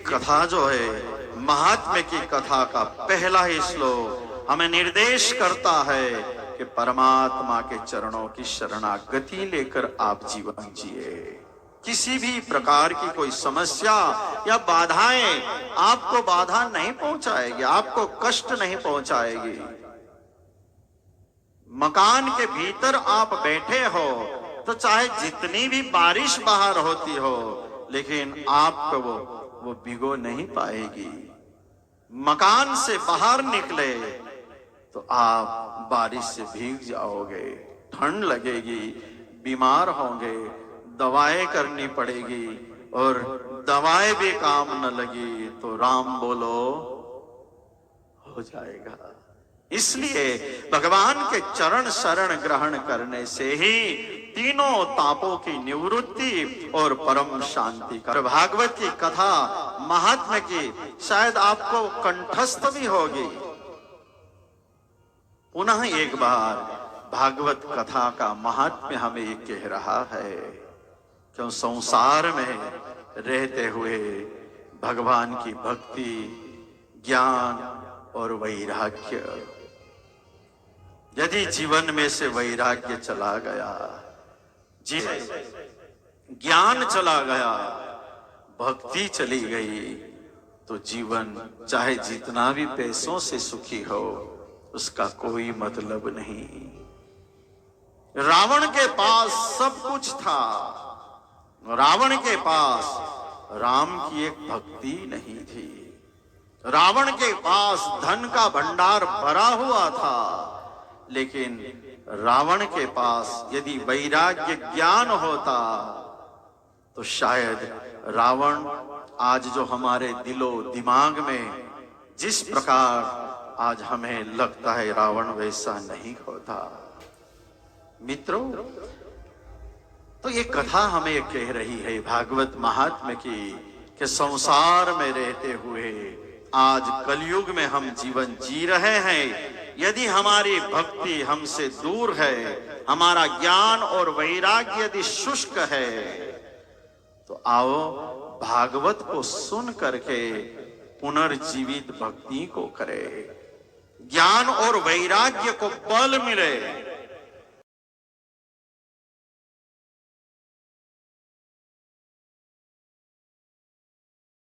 कथा जो है, महात्म्य की कथा का पहला ही श्लोक हमें निर्देश करता है कि परमात्मा के चरणों की शरणागति लेकर आप जीवन जिए। किसी भी प्रकार की कोई समस्या या बाधाएं आपको बाधा नहीं पहुंचाएगी, आपको कष्ट नहीं पहुंचाएगी। मकान के भीतर आप बैठे हो तो चाहे जितनी भी बारिश बाहर होती हो, लेकिन आपको वो भिगो नहीं पाएगी। मकान से बाहर निकले तो आप बारिश से भीग जाओगे, ठंड लगेगी, बीमार होंगे, दवाएं करनी पड़ेगी, और दवाएं भी काम न लगी तो राम बोलो हो जाएगा। इसलिए भगवान के चरण शरण ग्रहण करने से ही तीनों तापों की निवृत्ति और परम शांति का। भागवत की कथा महात्म्य की शायद आपको कंठस्थ भी होगी। पुनः एक बार भागवत कथा का महात्म्य हमें ये कह रहा है, क्यों संसार में रहते हुए भगवान की भक्ति, ज्ञान और वैराग्य, यदि जीवन में से वैराग्य चला गया, जी ज्ञान चला गया, भक्ति चली गई, तो जीवन चाहे जितना भी पैसों से सुखी हो उसका कोई मतलब नहीं। रावण के पास सब कुछ था, रावण के पास राम की एक भक्ति नहीं थी। रावण के पास धन का भंडार भरा हुआ था, लेकिन रावण के पास यदि वैराग्य ज्ञान होता तो शायद रावण आज जो हमारे दिलो दिमाग में जिस प्रकार आज हमें लगता है रावण वैसा नहीं होता। मित्रों, तो ये कथा हमें कह रही है भागवत महात्म्य की कि संसार में रहते हुए आज कलयुग में हम जीवन जी रहे हैं, यदि हमारी भक्ति हमसे दूर है, हमारा ज्ञान और वैराग्य यदि शुष्क है, तो आओ भागवत को सुन करके पुनर्जीवित भक्ति को करें, ज्ञान और वैराग्य को बल मिले,